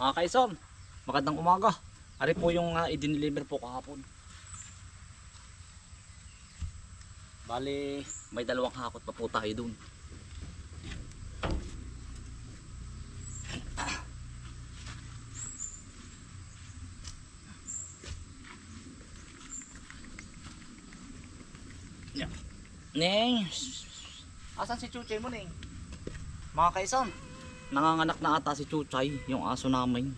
Mga kaison, magandang umaga. Ari po yung i-deliver po kahapon. Bali, may dalawang hakot pa po tayo dun. Neng, asan si Chuchay mo, Neng? Mga kaison, nanganganak na ata si Chuchay, yung aso namin.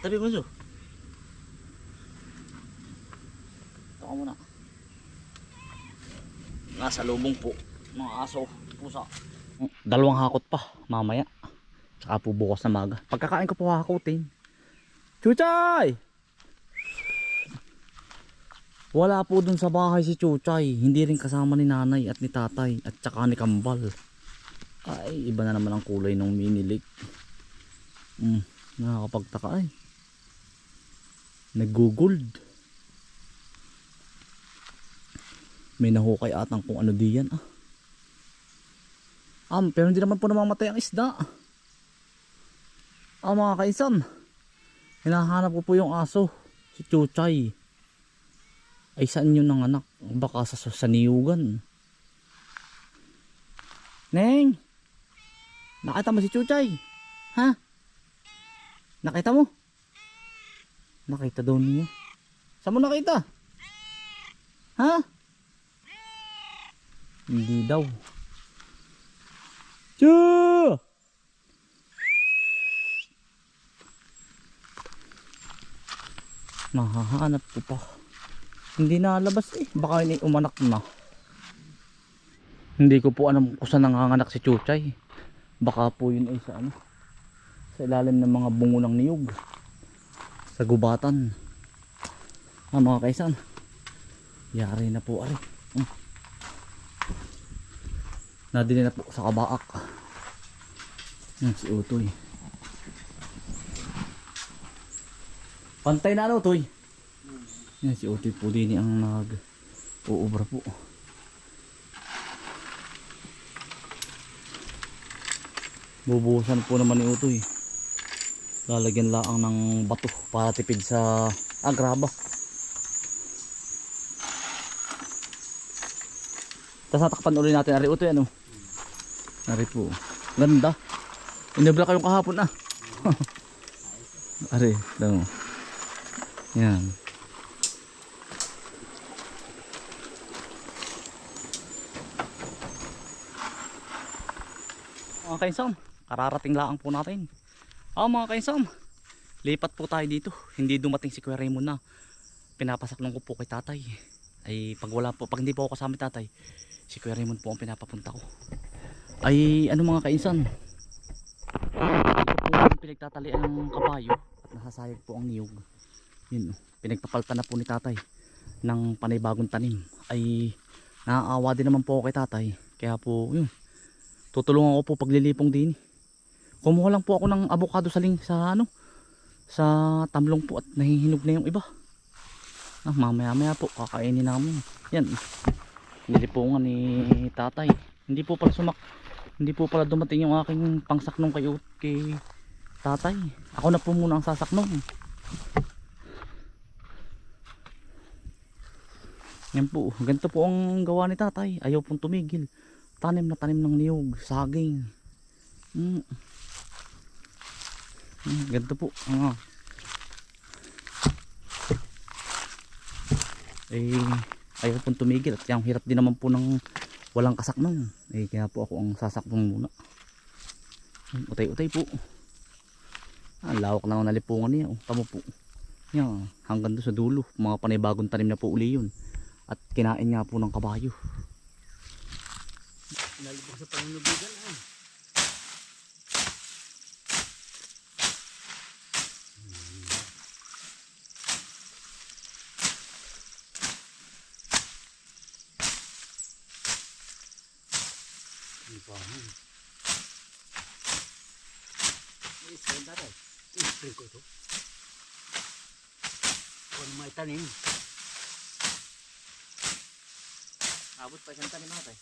Tabi mo siya. Ito ka muna. Nasa lubong po, mga aso, pusa. Dalawang hakot pa, mamaya. Tsaka po bukas na maga. Pagkakain ko po hakutin. Chuchay! Wala po dun sa bahay si Chuchay. Hindi rin kasama ni nanay at ni tatay at tsaka ni Kambal. Ay, iba na naman ang kulay ng mini lake. Nakakapagtaka ay. Nag-gold. May nahukay atang kung ano diyan ah. Pero hindi naman po namamatay ang isda. Mga kaisan. Hinahanap ko po yung aso. Si Chuchay. Ay saan yun ng anak? Baka sa niyugan. Neng! Nakita mo si Chuchay? Ha? Nakita mo? Nakita daw niya. Saan mo nakita? Ha? Hindi daw. Chu! Mahahanap ko pa. Hindi nalabas eh. Baka ini umanak na. Hindi ko po alam kung saan nanganganak si Chuchay. Baka po yun ay sa ano. Sa ilalim ng mga bungo ng niyog. Sa gubatan. Mga kaisan. Yari na po ari. Nadili na po sa kabaak. Yan si Utoy. Pantay na ano Utoy. Yan si Utoy po din ang nag-uubra po. Bubuhusan po naman ni Utoy. Lalagyan laang ng bato para tipid sa agraba. Tapos natakpan ulit natin ari Utoy ano. Ari po. Ganda. Inubra kayong kahapon ah. Ari, daw. Yan. Mga kainsan, kararating lang po natin. Mga kainsan, lipat po tayo dito. Hindi dumating si Kuya Raymond na. Pinapasaklong ko po kay tatay. Ay pag wala po, pag hindi po ako kasama tatay, si Kuya Raymond po ang pinapapunta ko. Ay ano mga kainsan, ito po pinagtatalian ng kabayo at nasasayag po ang niyog. Yun, pinagpapalta na po ni tatay ng panibagong tanim. Ay naaawa din naman po ako kay tatay. Kaya po yun, tutulungan ko po paglilipong din. Kumuha lang po ako ng avocado sa sa tamlong po at nahihinog na yung iba. Mamaya maya po kakainin namin. Yan, nilipungan ni tatay. Hindi po pala dumating yung aking pangsaknong kay tatay. Ako na po muna ang sasaknong. Yan po, ganito po ang gawa ni tatay. Ayaw pong tumigil. Tanim na tanim ng niyog, saging. Ganito po. Ayaw pong tumigil. At yung hirap din naman po ng walang kasaknong. Kaya po ako ang sasaknong muna. Utay-utay po. Lawak na ang nalipungan niya. Tamo po. Yan, hanggang doon sa dulo. Mga panibagong tanim na po uli yun. At kinain nga po ng kabayo. Nalibog sa panunubigan ay. Spray ba rin? Spray ko ito. Kung may tanim. Abot pa siyang tanim natin.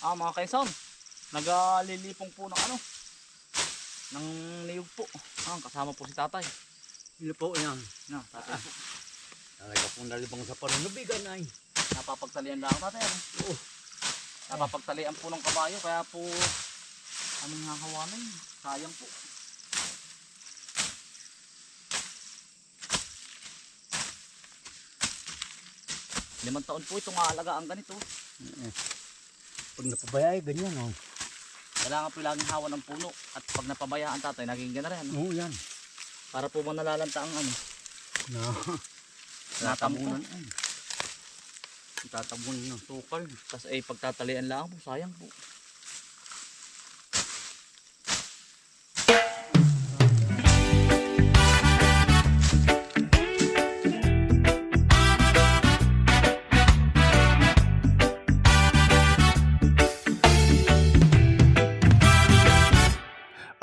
Mga kaisan, nagalilipong po ng ng niyog po. Kasama po si tatay. Ano po yan? Tatay po. Talaga pong nalibang sa panunubigan ay. Napapagtalian lang tatay. Oo. Napapagtalian po ng kabayo, kaya po aming hahawanin. Sayang po. Limang taon po itong aalagaan ganito. Pag napabayay, ganyan oh. Kailangan po laging hawa ng puno. At pag napabayaan tatay, naging gana rin. Oo yan. Para po bang nalalanta ang No. natamunan. Tatabunan ng sukal. Tapos pagtatalian lang po, sayang po.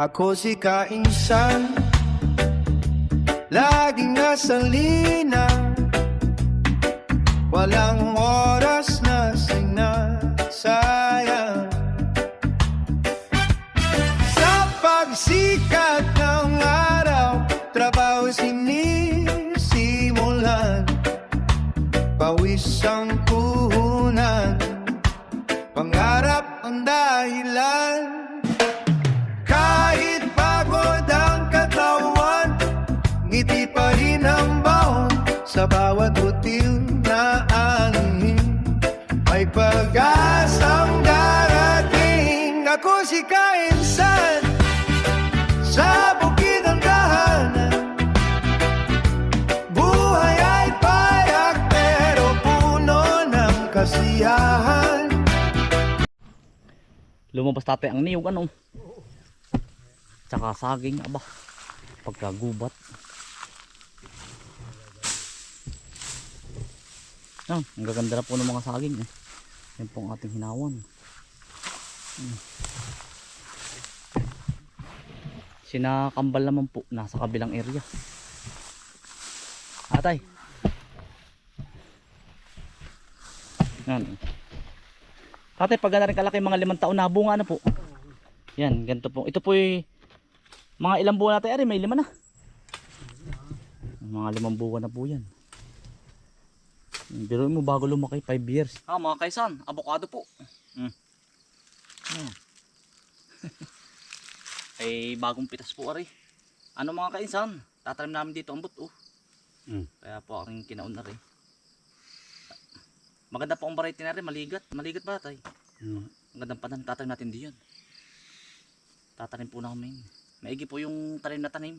Ako si kainsan, laging nasa lina, walang oras na sinasayang. Sa pagsikat ng araw, trabaho sinisimulan, pawis ang puhunan, pangarap ang dahilan. Kahit pagod ang katawan, ngiti pa rin ang baon sa bawat util na angin. May pag-asang darating. Ako si kainsan sa bukid ng tahanan. Buhay ay payak pero puno ng kasiyahan. Lumabas tatay ang niyog tsaka saging, pagkagubat. Ang gaganda na po ng mga saging yan po ang ating hinawan. Sinakambal naman po nasa kabilang area. Atay yan. Tatay, pag na rin kalaki mga 5 taon na bunga na po. Yan, ganito po. Ito po mga ilang buwan natin, may 5 na. Mga 5 buwan na po yan. Pero mo bago lumaki, 5 years. Mga kaisan, avocado po. Ay bagong pitas po ari. Mga kaisan, tatanim namin dito ang buto. Kaya po aking kinaon na rin. Maganda po ang variety na rin, maligat. Maligat ba tay? Magandang pananim, tatanim natin diyan. Tatanim po namin. Maigi po yung tanim na tanim.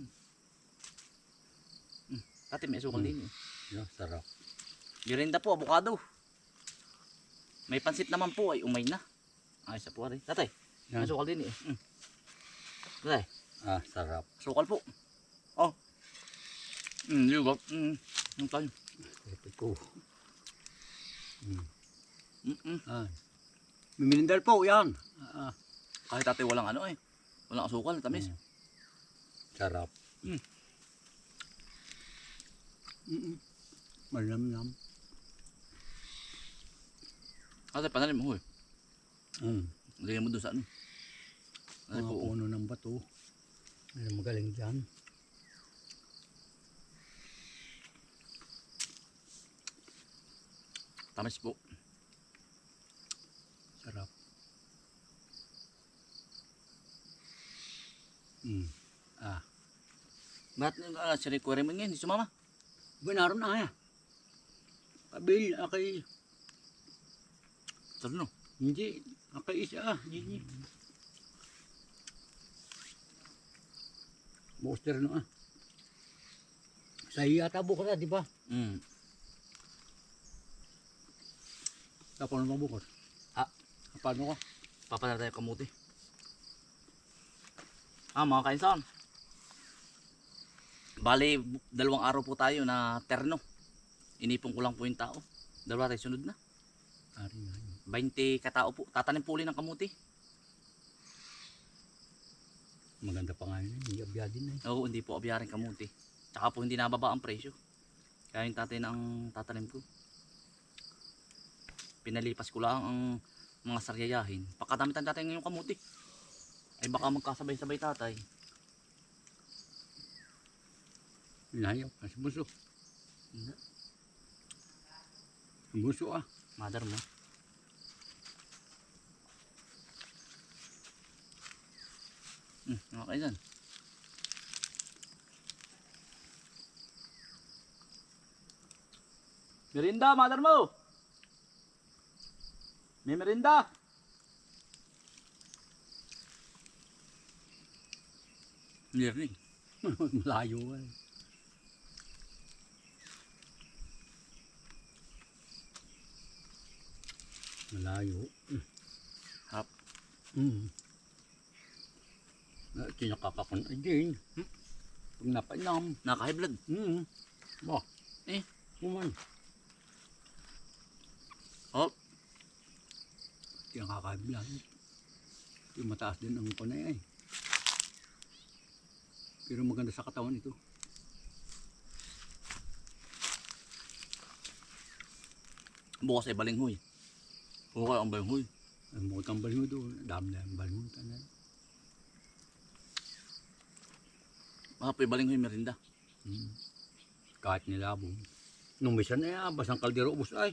Tatay, may sukal din. Sarap. Merinda po, avocado. May pansit naman po, ay umay na. Ayos na po rin. Tatay, may sukal din Tatay. Sarap. Sukal po. Liwag. Yung tayo. Ito ko. Miminindal po yan. Kahit tatay walang walang asukal, tamis. Sarap. Malamlam. Tatay, panalim mo Lagyan mo doon sa Mga puno ng bato. Ano magaling dyan. Tamis po. Sarap. Ba't si Rico rin mo ngayon, hindi sumama? Binaron na Pabil, akay. Sarno. Hindi. Akay isa Hindi. Booster no Sa yata bukas di ba? Tapos naman bukas. Paano ko? Papadala tayo kamuti. Mga kainsan. Bali, 2 araw po tayo na terno. Inipon ko lang po yung tao. 2 tayo sunod na. 20 katao po. Tatanim po ulit ng kamuti. Maganda pa nga yun. Hindi abya din Oo, hindi po abyaring kamuti. Tsaka po hindi nababa ang presyo. Kaya yung tatay na ang tatanim ko. Pinalipas ko lang ang mga saryayahin. Pakadamitan natin ngayong kamuti. Ay baka magkasabay-sabay tatay. Inayaw, kasi buso. Hindi. Buso ah. Mother mo. Okay dyan. Merinda, mother mo! May merinda! Learning. Malayo eh. Malayo. Hap. Kinakakakon ay din. Pag napainam. Naka-high blood. Ba. Eh. Kuman. Oh. Kinakakablan. Yung mataas din ang kunay ay. Pero maganda sa katawan ito. Bukas ay balinghoy. Okay ang balinghoy. Ang mga tambal mo doon. Dami na ang bal mo. Mahapoy balinghoy merinda. Kahit nilabong. Nung misa na yan, basang kaldero ubos ay.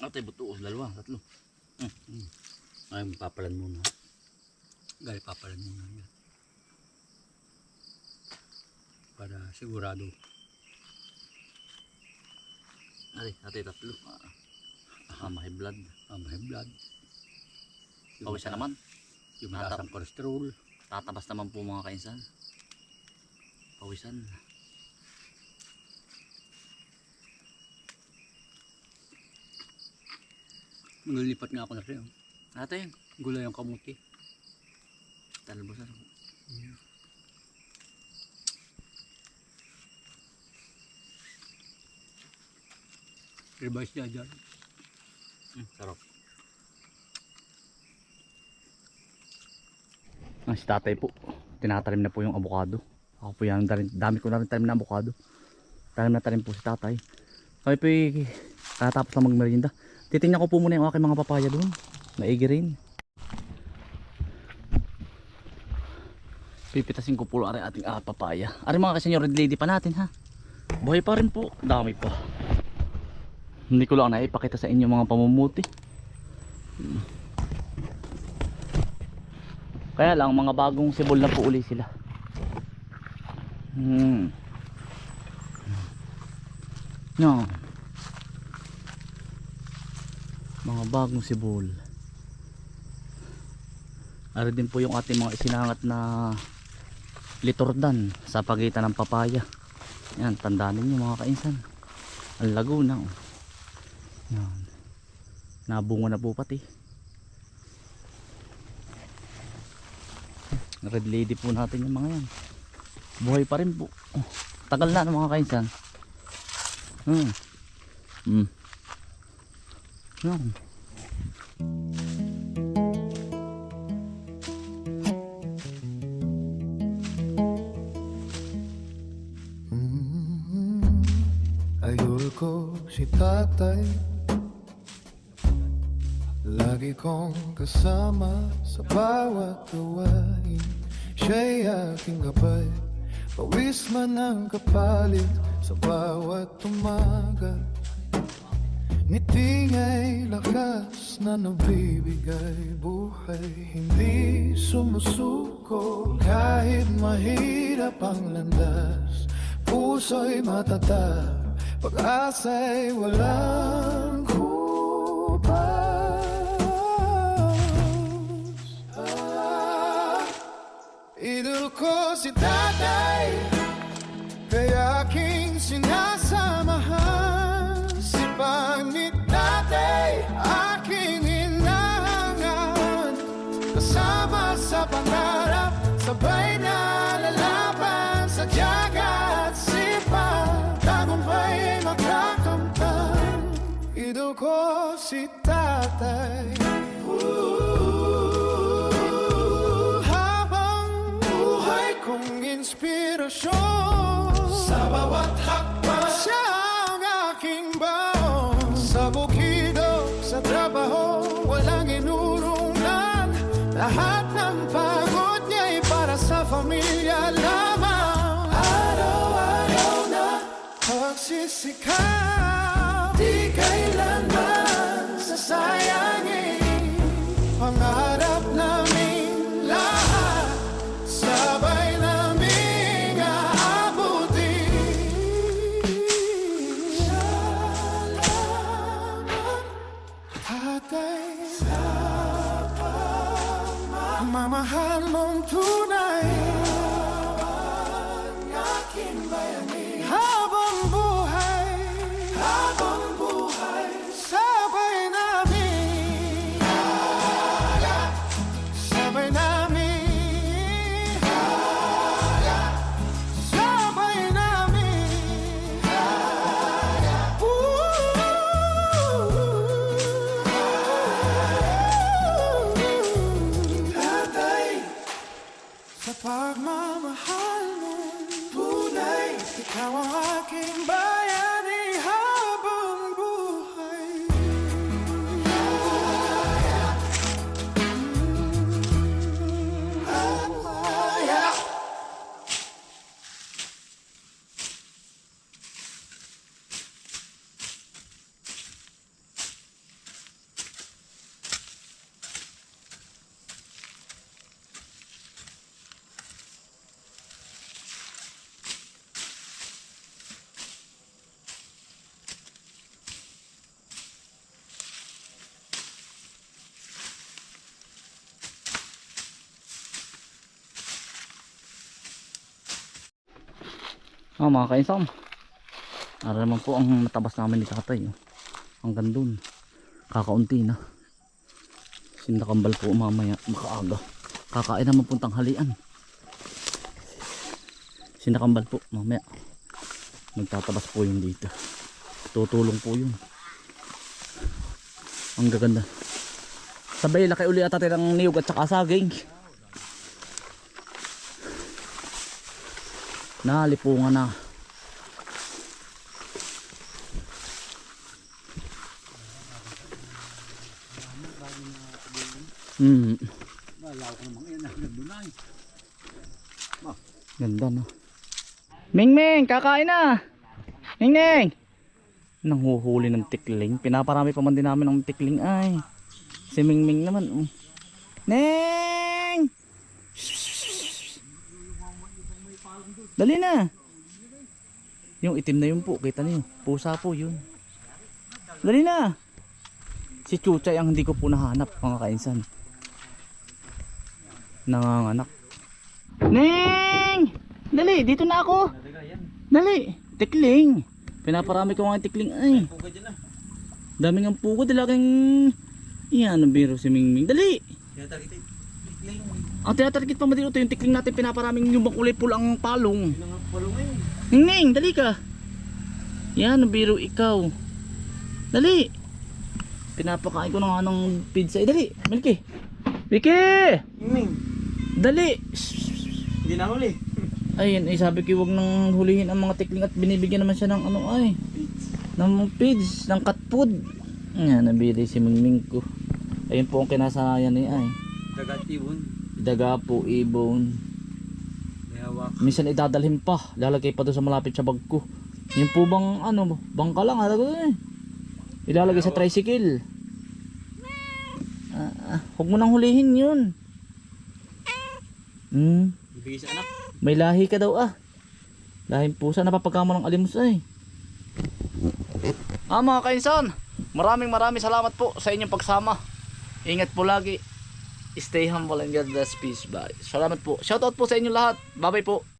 Atay butuos, dalawa, tatlo. Ay, papalan muna. Gali, papalan muna yan. Para sigurado. Atay tatlo. May blood. May blood. Pawisan naman. Yung mataas ang kolesterol. Tatabas naman po mga kainsan. Pawisan. Nalilipat nga ako na siya. Atay, Gulay ang kamuti. talbosan. Revise niya dyan. Sarap. Si tatay po, tinatanim na po yung avocado. Ako po yan, dami ko na rin tanim na avocado. Tanim na tanim po si tatay. Kami po katapos na magmerienda. Titingnan ko po muna yung aking mga papaya doon. Maigi rin. Pipitasin ko po ang ating papaya. Ari mga kasenyor, red lady pa natin ha. Buhay pa rin po. Dami pa. Hindi ko lang naipakita sa inyo mga pamumuti. Kaya lang mga bagong sibol na po uli sila. No. Mga bagong sibol. Ari din po yung ating mga isinangat na litordan sa pagitan ng papaya. Yan, tandaan ninyo mga kainsan. Ang Laguna. Yan. Nabunga na po pati. Red lady po natin yung mga yan. Buhay pa rin po. Tagal na ng mga kainsan. Yan. Idol ko si tatay, lagi kong kasama sa bawat gawain. Siya'y aking gabay, pawis man ang kapalit sa bawat umaga. Ngiti nga'y lakas na nabibigay buhay. Hindi sumusuko kahit mahirap ang landas. Puso'y matatag, pag-asa'y walang kubas. Idol ko si tatay, kaya aking sinasamahan. Sipag ni tatay, aking hinahangan. Kasama sa pangarap, sabay na lalaban sa tiyaga at sipag. Tagumpay makakamtan. Idol ko si tatay. Habang buhay kong inspirasyon, sa bawat hakbang siya ang aking baon. Sa bukido, sa trabaho, walang nagsisikaw, di kailanman sasayangin pangarap namin lahat, sabay naming aabutin. Salamat, Tatay, sa pagmamahal mong tunay, ang aking bayani. Habang buhay, sabay namin, sabay namin, sabay namin. Tatay, sa pagmamahal mong tunay, ikaw ang aking bayani habang buhay. Mga kainsan, ara naman po ang natabas namin ni tatay. Hanggang dun, kakaunti na. Sindakambal po mamaya makaaga. Kakain naman po tanghalian. Sindakambal po mamaya. Magtatabas po yun dito. Tutulong po yun. Ang gaganda. Sabay laki uli ata ng niyog at saka saging. Nalipungan na. Malaw ko naman yan, nagdunay. Ganda no. Ming, kakain na. Ming. Nanghuhuli ng tikling. Pinaparami pa man din namin ng tikling ay. Si Ming naman. Neng! Dali na. Yung itim na yun po, kita niyo. Pusa po yun. Dali na. Si Chuchay ang hindi ko po nahanap, mga kainsan. Nanganganak. Neng! Dali, dito na ako. Dali, tikling. Pinaparami ko mga tikling ay. Daming ang pugo, dalagang iyan ang biro si Ming. Dali. Ang tinatarikit pa madito yung tikling natin, pinaparaming yung makulay pulang palong. Ning, dali ka. Yan, biro ikaw. Dali. Pinapakain ko na nga ng pizza. Dali, Milky. Vicky! Dali. Hindi na huli. Ayun, sabi ko wag nang hulihin ang mga tikling at binibigyan naman siya ng ano ay. Ng pids, ng cat food. Yan, nabili si Mingming ko. Ayun po ang kinasanayan niya ay. Dagatibon. Daga po, ibon. Minsan idadalhin pa, lalagay pa doon sa malapit sa bag ko. Yung po bang ano, bangka lang halagay. Ilalagay sa tricycle. Huwag mo nang hulihin yun. Ibigay sa anak. May lahi ka daw ah. Lahing pusa, napapagkamo ng alimus ay. Mga kainsan, maraming salamat po sa inyong pagsama. Ingat po lagi. Stay humble and God bless, peace. Bye. Salamat po. Shoutout po sa inyo lahat. Bye bye po.